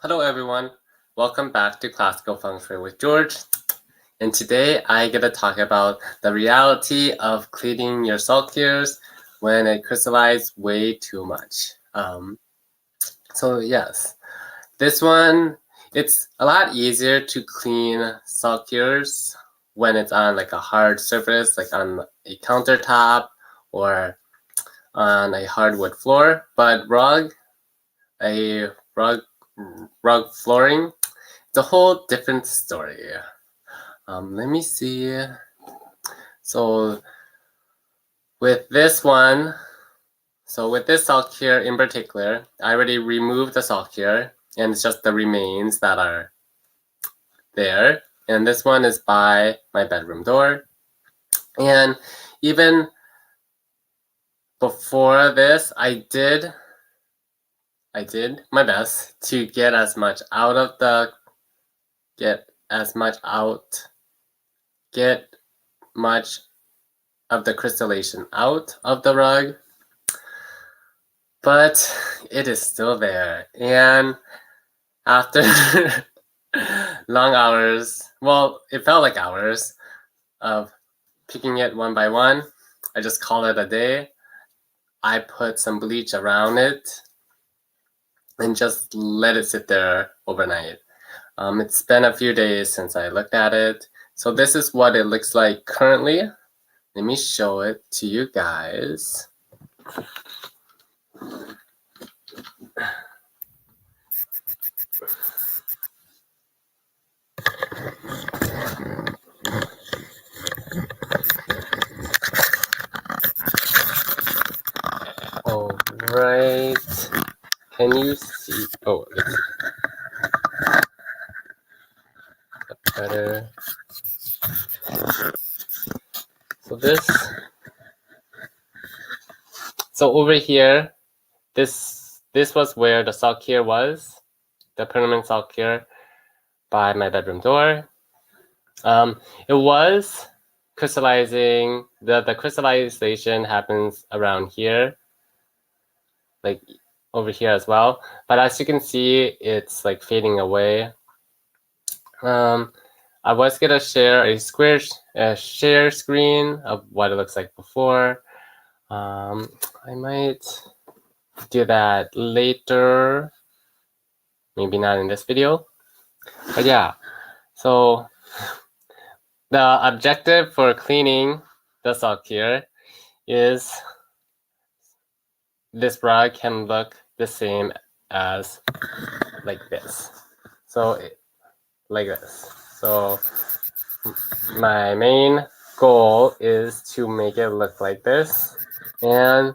Hello everyone, welcome back to Classical Feng Shui with George. And today I get to talk about the reality of cleaning your salt cures when it crystallizes way too much. So yes, this one, it's a lot easier to clean salt cures when it's on like a hard surface, like on a countertop or on a hardwood floor, but a rug flooring, it's a whole different story. Let me see. So with this one, with this salt cure in particular, I already removed the salt cure and it's just the remains that are there. And this one is by my bedroom door. And even before this, I did my best to get as much of the crystallization out of the rug, but it is still there. And after long hours, well, it felt like hours of picking it one by one, I just call it a day. I put some bleach around it and just let it sit there overnight. It's been a few days since I looked at it. So this is what it looks like currently. Let me show it to you guys. All right. Can you see? Oh, let's see. Better. So over here, this was where the salt cure was, the permanent salt cure by my bedroom door. It was crystallizing. The crystallization happens around here, like over here as well. But as you can see, it's like fading away. I was gonna share a share screen of what it looks like before. I might do that later, maybe not in this video, but yeah. So the objective for cleaning the salt cure is this rug can look the same as like this. So like this. So my main goal is to make it look like this and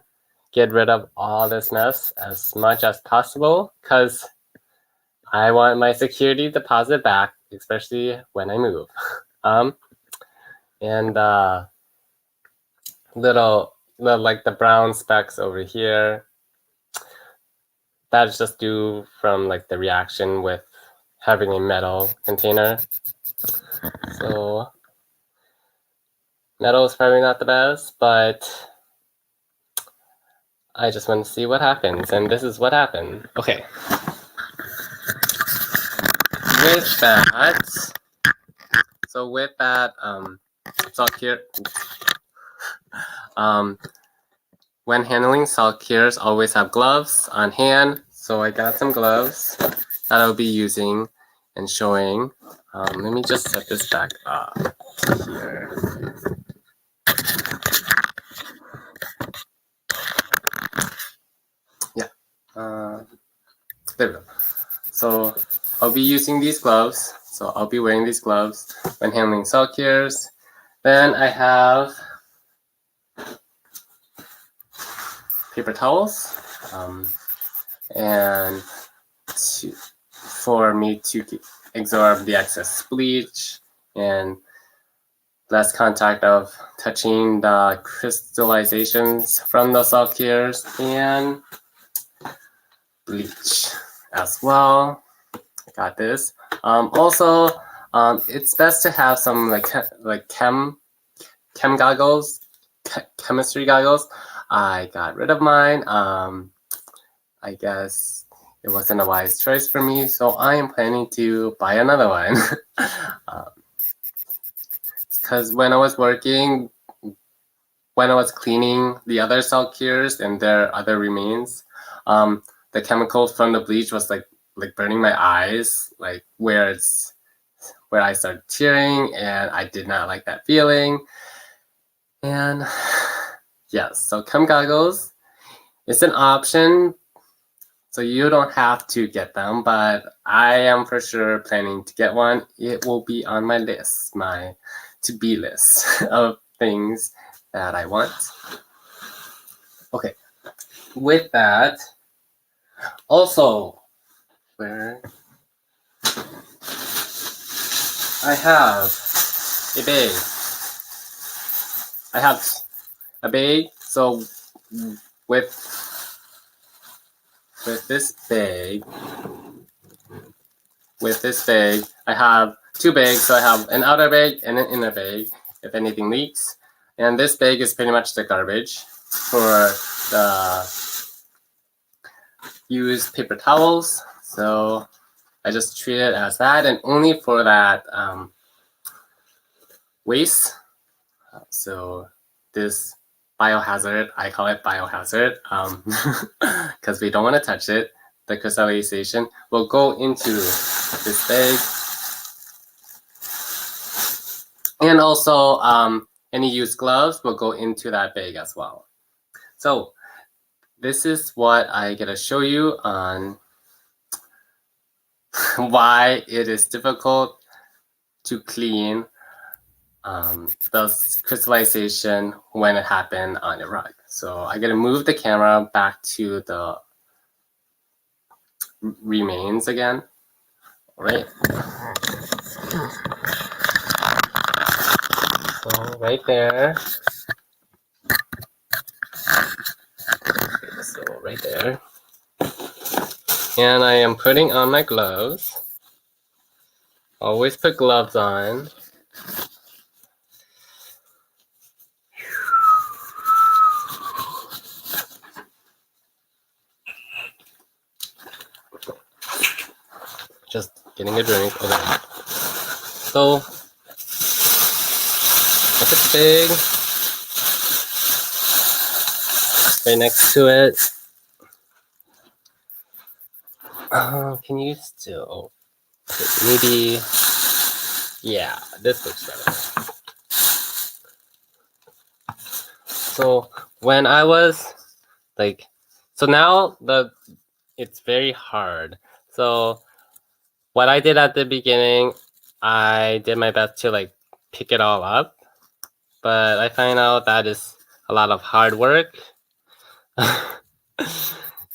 get rid of all this mess as much as possible because I want my security deposit back, especially when I move. And like the brown specks over here, that's just due from like the reaction with having a metal container. So metal is probably not the best, but I just want to see what happens, and this is what happened. Okay. With that, salt cure, when handling salt cures, always have gloves on hand. So I got some gloves that I'll be using and showing. Let me just set this back up here. Yeah, there we go. So I'll be using these gloves. So I'll be wearing these gloves when handling salt cures. Then I have paper towels, and for me to absorb the excess bleach and less contact of touching the crystallizations from the salt cures, and bleach as well. I got this. Also, it's best to have some like chem goggles, chemistry goggles. I got rid of mine. I guess it wasn't a wise choice for me, so I am planning to buy another one. Because when I was cleaning the other salt cures and their other remains, the chemical from the bleach was like burning my eyes, like where I started tearing, and I did not like that feeling. And yes, so chem goggles is an option. So you don't have to get them, but I am for sure planning to get one. It will be on my list, my to-be list of things that I want. Okay, with that, also, where I have a bag. I have a bag, so with this bag, I have two bags. So I have an outer bag and an inner bag if anything leaks. And this bag is pretty much the garbage for the used paper towels. So I just treat it as that, and only for that waste. So this biohazard, I call it biohazard, because we don't want to touch it. The crystallization will go into this bag. And also any used gloves will go into that bag as well. So this is what I get to show you on why it is difficult to clean the crystallization when it happened on your rug. So I get to move the camera back to the remains again. All right. So right there. So right there. And I am putting on my gloves. Always put gloves on. Just getting a drink. Okay. So I put the bag right next to it. Can you still? Maybe. Yeah, this looks better. So when I was like, so now it's very hard. So what I did at the beginning, I did my best to like pick it all up, but I find out that is a lot of hard work.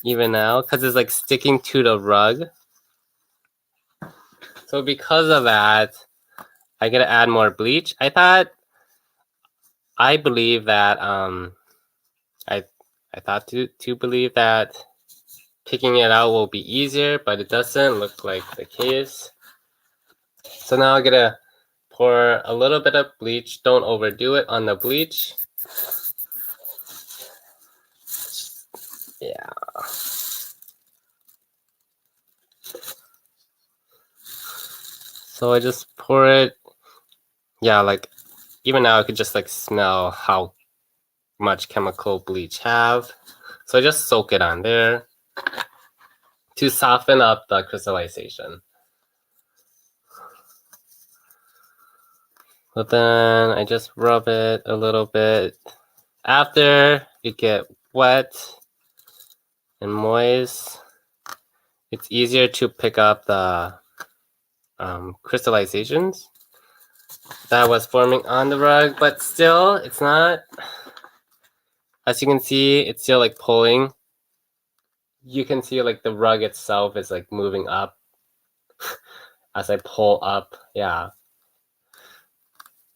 Even now, because it's like sticking to the rug. So because of that, I gotta add more bleach. I believe that I thought to believe that picking it out will be easier, but it doesn't look like the case. So now I'm gonna pour a little bit of bleach. Don't overdo it on the bleach. Yeah. So I just pour it. Yeah, like even now I could just like smell how much chemical bleach have. So I just soak it on there to soften up the crystallization. But then I just rub it a little bit. After it get wet and moist, it's easier to pick up the crystallizations that was forming on the rug, but still it's not, as you can see, it's still like pulling. You can see like the rug itself is like moving up as I pull up. Yeah.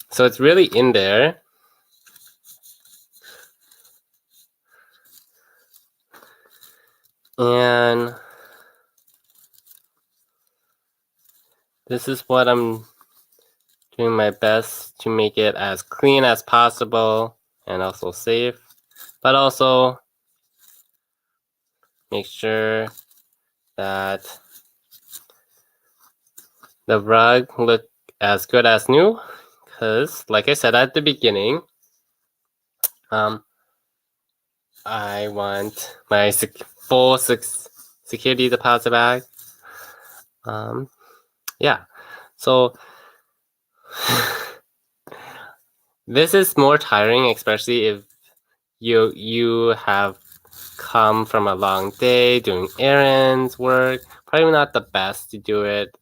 So it's really in there. And this is what I'm doing my best to make it as clean as possible and also safe, but also make sure that the rug look as good as new, because like I said at the beginning, I want my full security deposit back. Yeah, so this is more tiring, especially if you have come from a long day doing errands, work. Probably not the best to do it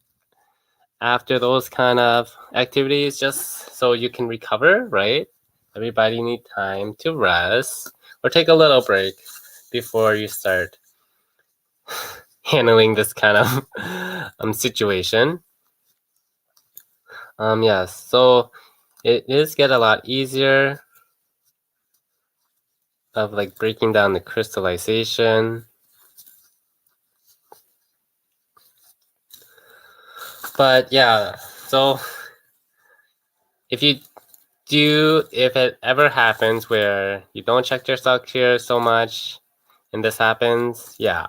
after those kind of activities, just so you can recover, right? Everybody need time to rest or take a little break before you start handling this kind of situation. Yes, so it is get a lot easier of like breaking down the crystallization. But yeah, so if it ever happens where you don't check your stock here so much and this happens, yeah,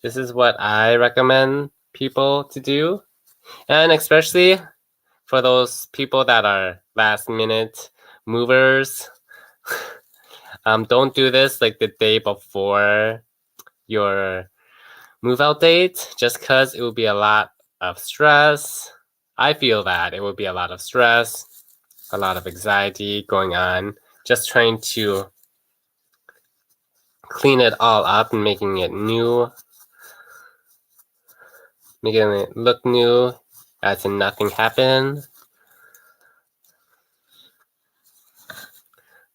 this is what I recommend people to do. And especially for those people that are last minute movers, don't do this like the day before your move out date, just because it will be a lot of stress. I feel that it will be a lot of stress, a lot of anxiety going on, just trying to clean it all up and making it new, making it look new as in nothing happened.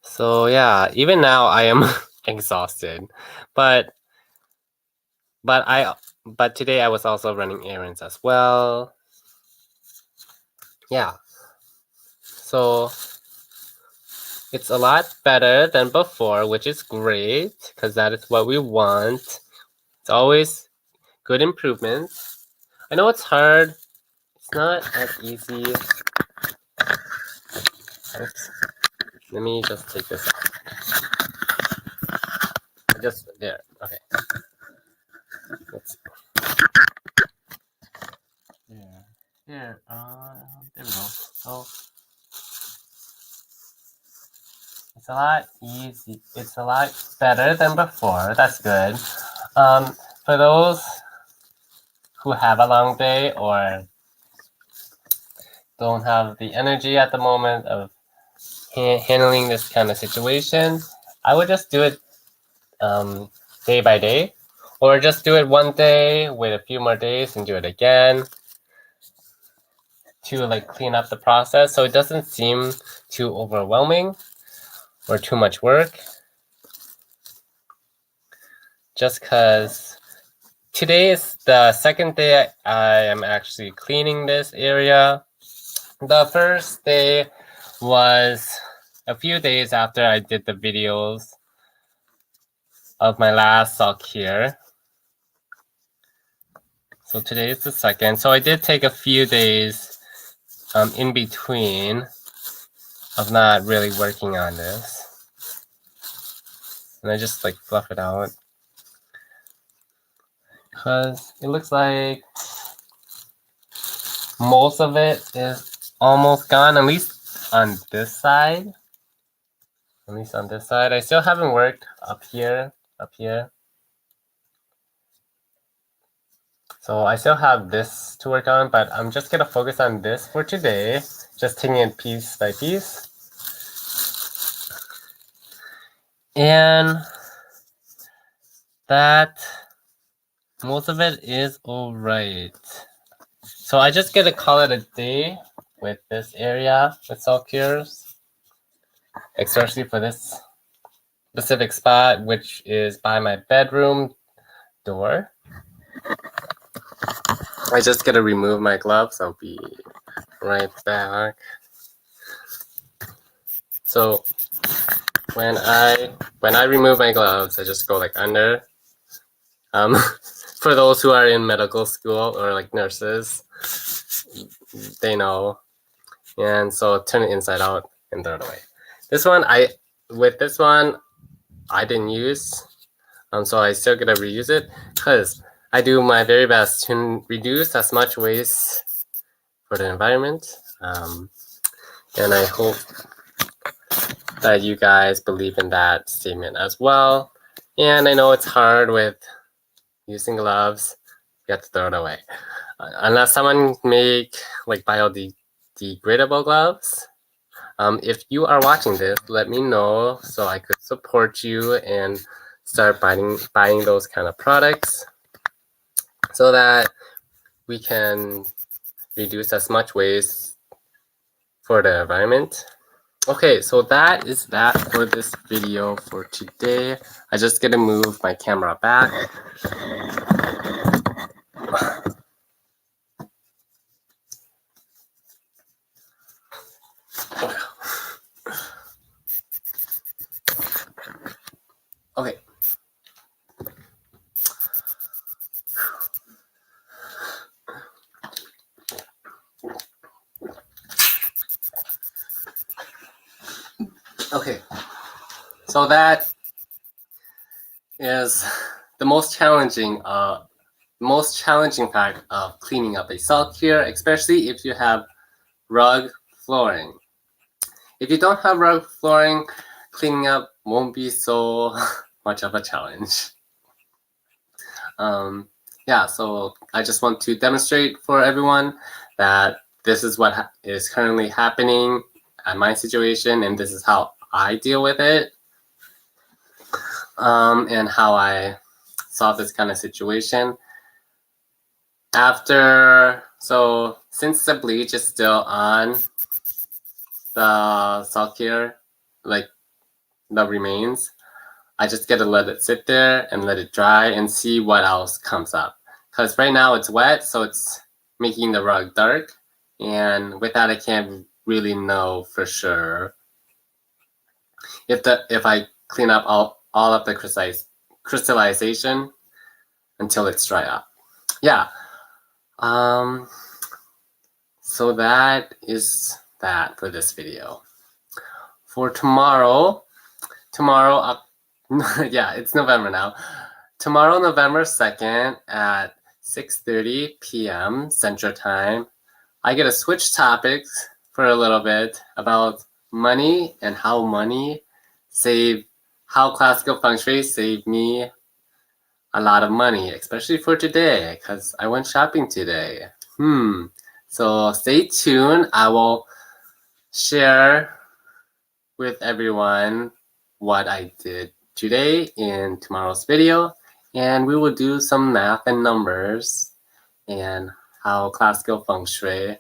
So yeah, even now I am exhausted, but today I was also running errands as well. Yeah, so it's a lot better than before, which is great because that is what we want. It's always good improvements. I know it's hard. It's not as easy. Oops. Let me just take this off. Just there. Okay. Let's see. There. There. There we go. So it's a lot easy. It's a lot better than before. That's good. For those who have a long day or don't have the energy at the moment of handling this kind of situation, I would just do it day by day, or just do it one day, wait a few more days and do it again to like clean up the process so it doesn't seem too overwhelming or too much work. Just because today is the second day I am actually cleaning this area. The first day was a few days after I did the videos of my last sock here. So today is the second. So I did take a few days in between of not really working on this. And I just like fluff it out. Because it looks like most of it is almost gone, at least on this side. At least on this side. I still haven't worked up here. So I still have this to work on, but I'm just going to focus on this for today. Just taking it piece by piece. And that most of it is all right. So I just going to call it a day with this area with salt cures, especially for this specific spot, which is by my bedroom door. I just gotta remove my gloves. I'll be right back. So when I remove my gloves, I just go like under. For those who are in medical school or like nurses, they know. And so turn it inside out and throw it away. This one, with this one, I didn't use So I still gotta reuse it because I do my very best to reduce as much waste for the environment. And I hope that you guys believe in that statement as well. And I know it's hard with using gloves. You have to throw it away. Unless someone make like biodegradable gloves. If you are watching this, let me know so I could support you and start buying those kind of products so that we can reduce as much waste for the environment. Okay, so that is that for this video for today. I just gotta move my camera back. Okay. Okay. So that is the most challenging part of cleaning up a salt cure, especially if you have rug flooring. If you don't have rug flooring, cleaning up won't be so much of a challenge. Yeah, so I just want to demonstrate for everyone that this is what is currently happening at my situation, and this is how I deal with it, and how I solve this kind of situation. Since the bleach is still on the salt cure, like the remains, I just get to let it sit there and let it dry and see what else comes up. Because right now it's wet, so it's making the rug dark. And with that, I can't really know for sure if I clean up all of the crystallization until it's dry up. Yeah. So that is that for this video. For tomorrow, yeah, it's November now. Tomorrow, November 2nd at 6:30 p.m. Central Time, I get to switch topics for a little bit about money and how classical feng shui saved me a lot of money, especially for today, because I went shopping today. So stay tuned. I will share with everyone what I did today in tomorrow's video, and we will do some math and numbers and how classical feng shui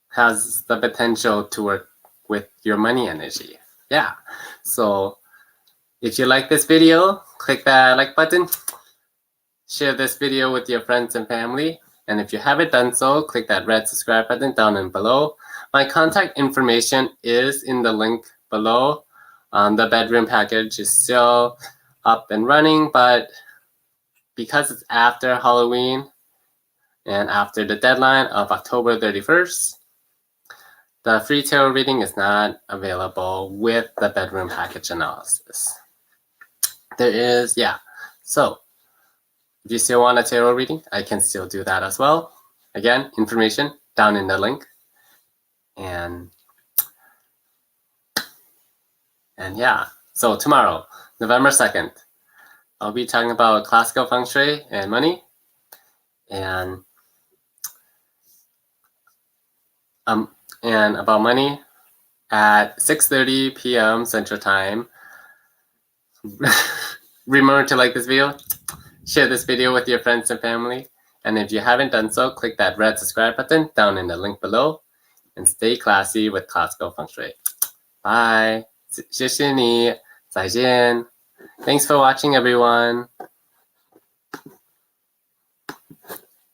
has the potential to work with your money energy. Yeah, so if you like this video, click that like button, share this video with your friends and family, and if you haven't done so, click that red subscribe button down and below. My contact information is in the link below. The bedroom package is still up and running, but because it's after Halloween and after the deadline of October 31st, the free tarot reading is not available with the bedroom package analysis. There is, yeah. So if you still want a tarot reading, I can still do that as well. Again, information down in the link. And yeah, so tomorrow, November 2nd, I'll be talking about classical feng shui and money. And about money at 6:30 p.m. Central Time. Remember to like this video, share this video with your friends and family, and if you haven't done so, click that red subscribe button down in the link below, and stay classy with classical feng shui. Bye. 谢谢你，再见. Thanks for watching, everyone.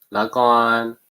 Log on.